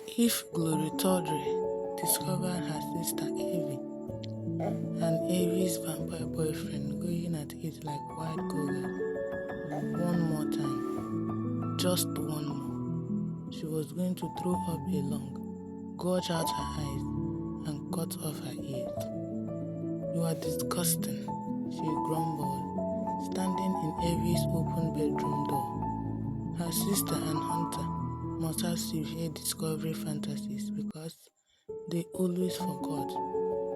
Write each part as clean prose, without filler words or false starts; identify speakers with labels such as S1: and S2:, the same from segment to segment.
S1: If Glory Tawdry discovered her sister Evie and Evie's vampire boyfriend going at it like wild cougars one more time, just one more, she was going to throw up a lung, gouge out her eyes, and cut off her ears. "You are disgusting," she grumbled, standing in Evie's open bedroom door. Her sister and Hunter must have severe discovery fantasies because they always forgot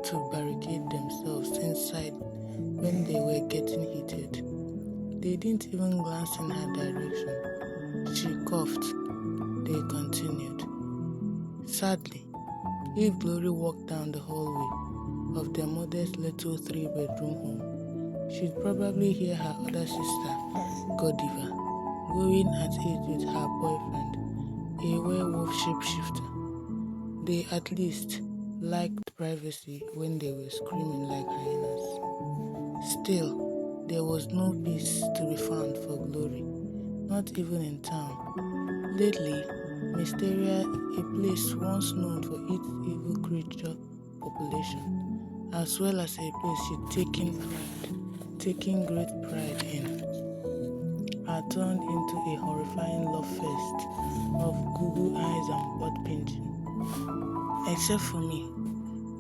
S1: to barricade themselves inside when they were getting heated. They didn't even glance in her direction. She coughed. They continued. Sadly, if Glory walked down the hallway of their modest little three-bedroom home, she'd probably hear her other sister, Godiva, going at it with her boyfriend, a werewolf shapeshifter. They at least liked privacy when they were screaming like hyenas. Still, there was no peace to be found for Glory, not even in town. Lately, Mysteria, a place once known for its evil creature population, as well as a place she'd taken great pride in, had turned into a horrifying love fest of Google eyes and butt pinching. Except for me,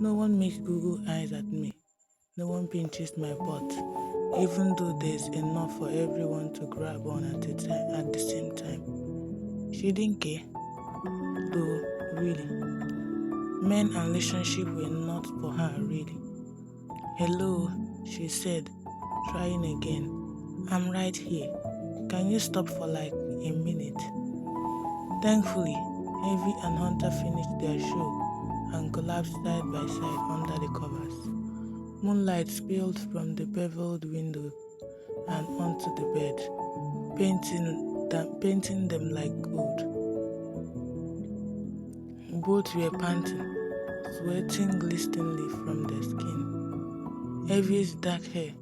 S1: no one makes Google eyes at me. No one pinches my butt, even though there's enough for everyone to grab on at the same time. She didn't care, though, really. Men and relationship were not for her, really. "Hello," she said, trying again. "I'm right here. Can you stop for like a minute?" Thankfully, Evie and Hunter finished their show and collapsed side by side under the covers. Moonlight spilled from the beveled window and onto the bed, painting them like gold. Both were panting, sweating glisteningly from their skin. Evie's dark hair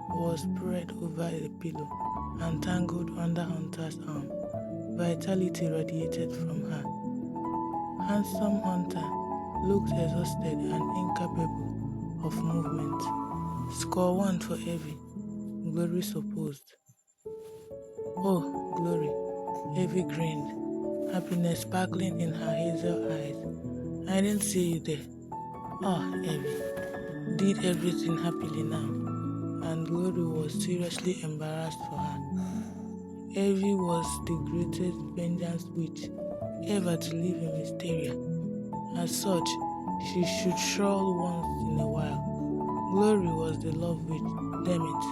S1: was spread over the pillow and tangled under Hunter's arm. Vitality radiated from her. Handsome Hunter looked exhausted and incapable of movement. Score one for Evie, Glory supposed. "Oh, Glory," Evie grinned, happiness sparkling in her hazel eyes. "I didn't see you there." "Oh, Evie," did everything happily now, and Glory was seriously embarrassed for her. Evie was the greatest vengeance witch ever to live in Mysteria. As such, she should stroll once in a while. Glory was the love witch, damn it.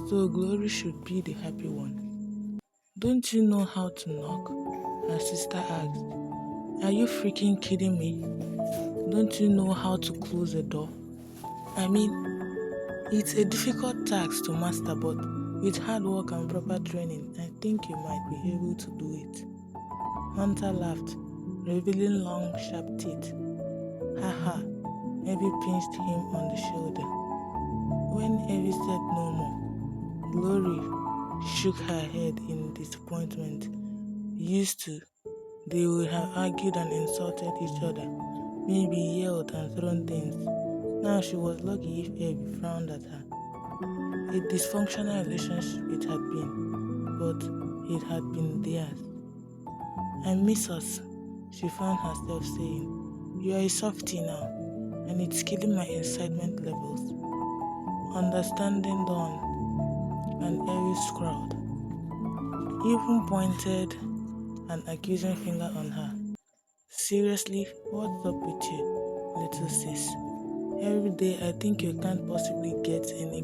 S1: So Glory should be the happy one. "Don't you know how to knock?" her sister asked. "Are you freaking kidding me? Don't you know how to close a door? I mean, it's a difficult task to master, but with hard work and proper training, I think you might be able to do it." Hunter laughed, revealing long, sharp teeth. "Ha!" Evie pinched him on the shoulder. When Evie said no more, Glory shook her head in disappointment. Used to, they would have argued and insulted each other, maybe yelled and thrown things. Now she was lucky if Evie frowned at her. A dysfunctional relationship it had been, but it had been theirs. "I miss us," she found herself saying. "You are a softie now, and it's killing my excitement levels." Understanding dawned, and Evie scowled, even pointed an accusing finger on her. "Seriously, what's up with you, little sis? Every day I think you can't possibly get any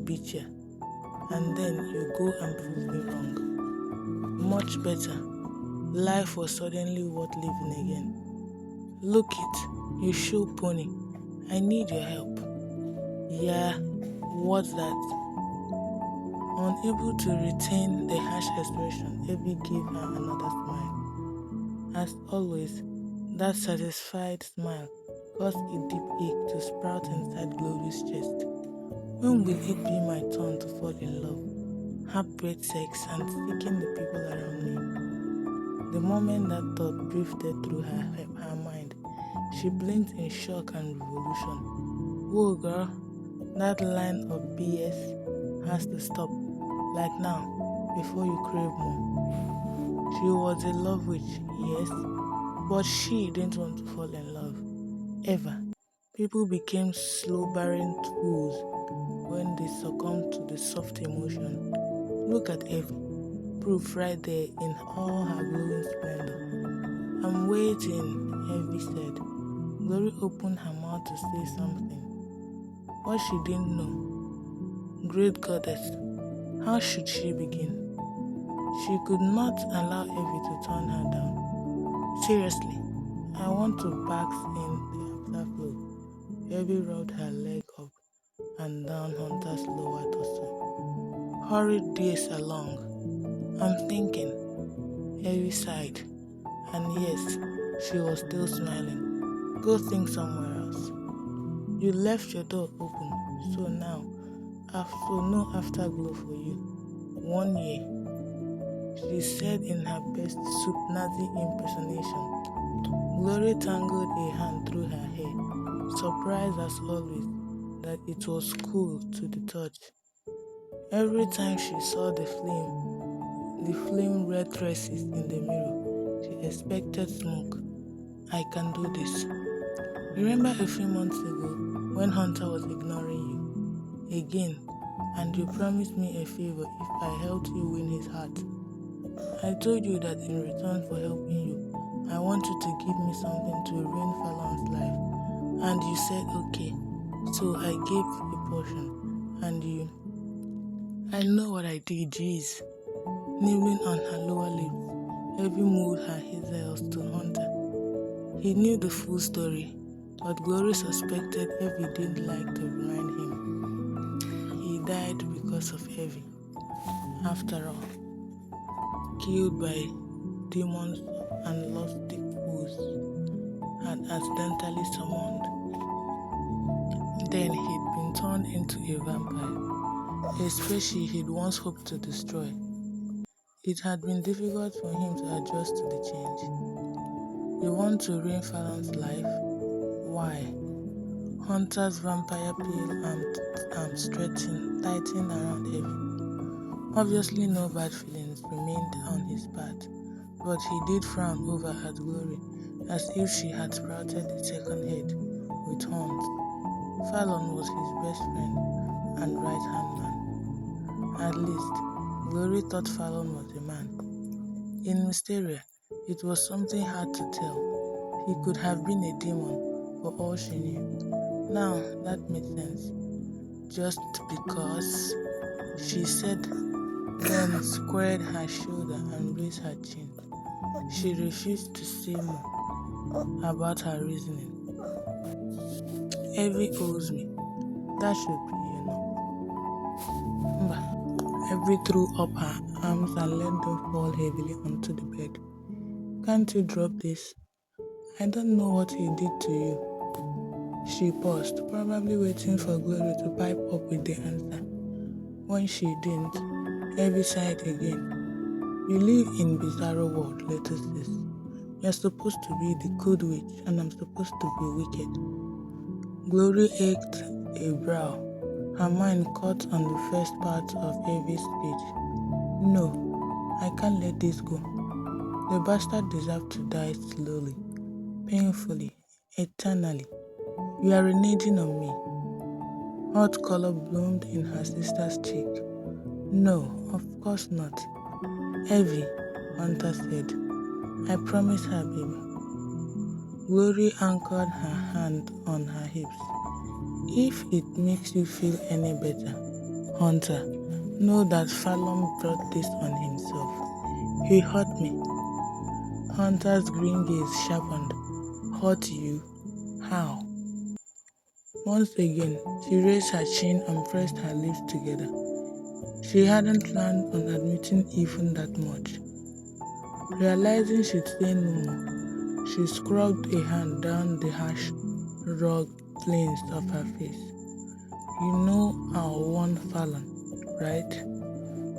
S1: bitchier, and then you go and prove me wrong." Much better. Life was suddenly worth living again. "Look it, you show pony. I need your help." "Yeah, what's that?" Unable to retain the harsh expression, Evie gave her another smile. As always, that satisfied smile caused a deep ache to sprout inside Glory's chest. When will it be my turn to fall in love, have great sex, and seeking the people around me? The moment that thought drifted through her mind, she blinked in shock and revolution. Whoa, girl, that line of BS has to stop. Like now, before you crave more. She was a love witch, yes, but she didn't want to fall in love. Ever. People became slow-barren fools when they succumbed to the soft emotion. Look at Evie, proof right there in all her glowing splendor. I'm waiting, Evie said. Glory opened her mouth to say something. What she didn't know. Great goddess, how should she begin? She could not allow Evie to turn her down. Seriously, I want to bask in the afterflow. Evie rolled her leg up and down Hunter's lower torso. Hurried this along. I'm thinking. Evie sighed. And yes, she was still smiling. Go think somewhere else. You left your door open, so now, no afterglow for you. 1 year, she said in her best soup Nazi impersonation. Glory tangled a hand through her hair, surprised as always that it was cool to the touch. Every time she saw the flame red tresses in the mirror, she expected smoke. I can do this. Remember a few months ago when Hunter was ignoring you? Again, and you promised me a favor if I helped you win his heart. I told you that in return for helping you, I want you to give me something to ruin Fallon's life. And you said okay. So I gave a portion. And you... I know what I did, jeez. Nibbling on her lower lip, Evie moved her hazel to Hunter. He knew the full story, but Glory suspected Evie didn't like to remind him. He died because of Evie. After all, killed by demons and lost the fools had accidentally summoned. Then he'd been turned into a vampire, a species he'd once hoped to destroy. It had been difficult for him to adjust to the change. You want to ruin Fallon's life? Why? Hunter's vampire pale arms tightened around Evie. Obviously no bad feelings remained on his part, but he did frown over at Glory, as if she had sprouted a second head with horns. Fallon was his best friend and right-hand man. At least, Glory thought Fallon was a man. In Mysteria, it was something hard to tell. He could have been a demon, for all she knew. Now, that made sense. Just because, she said, then squared her shoulder and raised her chin. She refused to say more about her reasoning. Evie owes me. That should be enough. Evie threw up her arms and let them fall heavily onto the bed. Can't you drop this? I don't know what he did to you. She paused, probably waiting for Glory to pipe up with the answer. When she didn't, Evie sighed again. You live in bizarre world, little sis. You're supposed to be the good witch, and I'm supposed to be wicked. Glory ached a brow. Her mind caught on the first part of Evie's speech. No, I can't let this go. The bastard deserved to die slowly, painfully, eternally. You are reneging on me. Hot color bloomed in her sister's cheek. No, of course not. Evie, Hunter said. I promise her, baby. Glory anchored her hand on her hips. If it makes you feel any better, Hunter, know that Fallon brought this on himself. He hurt me. Hunter's green gaze sharpened. Hurt you? How? Once again, she raised her chin and pressed her lips together. She hadn't planned on admitting even that much. Realizing she'd say no more, she scrubbed a hand down the harsh, rugged planes of her face. You know I'll warn Fallon, right?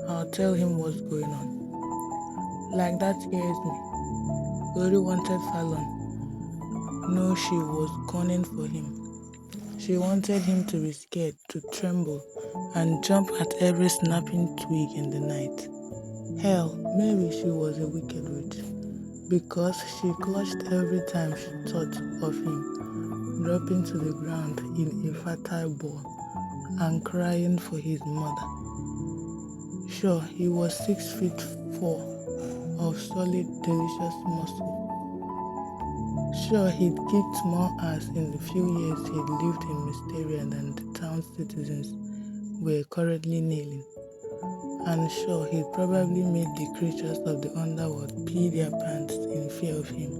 S1: I'll tell him what's going on. Like that scares me. Glory wanted Fallon. No, she was gunning for him. She wanted him to be scared, to tremble, and jump at every snapping twig in the night. Hell, maybe she was a wicked witch, because she clutched every time she thought of him, dropping to the ground in a fertile ball and crying for his mother. Sure, he was 6 feet 4 of solid, delicious muscle. Sure, he'd kicked more ass in the few years he'd lived in Mysteria than the town's citizens were currently nailing. And sure, he'd probably made the creatures of the underworld pee their pants in fear of him.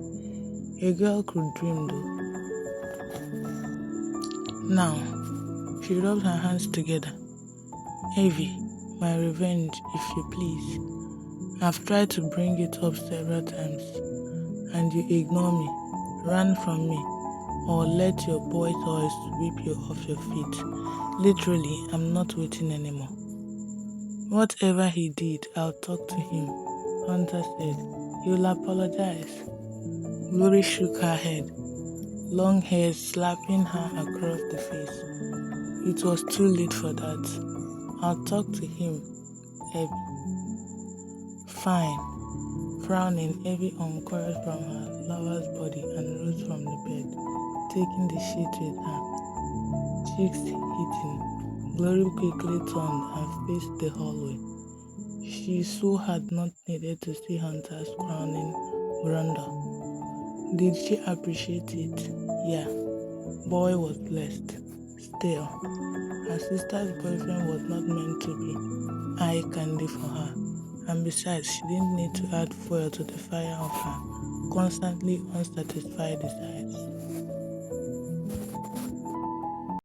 S1: A girl could dream though. Now, she rubbed her hands together. Evie, my revenge, if you please. I've tried to bring it up several times, and you ignore me, run from me, or let your boy toys sweep you off your feet. Literally, I'm not waiting anymore. Whatever he did, I'll talk to him, Hunter said. You'll apologize. Glory shook her head, long hair slapping her across the face. It was too late for that. I'll talk to him, Evie. Fine. Frowning, Evie uncoiled from her lover's body and rose from the bed, taking the sheet with her. Cheeks heating, Glory quickly turned and faced the hallway. She so had not needed to see Hunter's crowning grandeur. Did she appreciate it? Yeah. Boy was blessed. Still, her sister's boyfriend was not meant to be eye candy for her. And besides, she didn't need to add fuel to the fire of her constantly unsatisfied desires.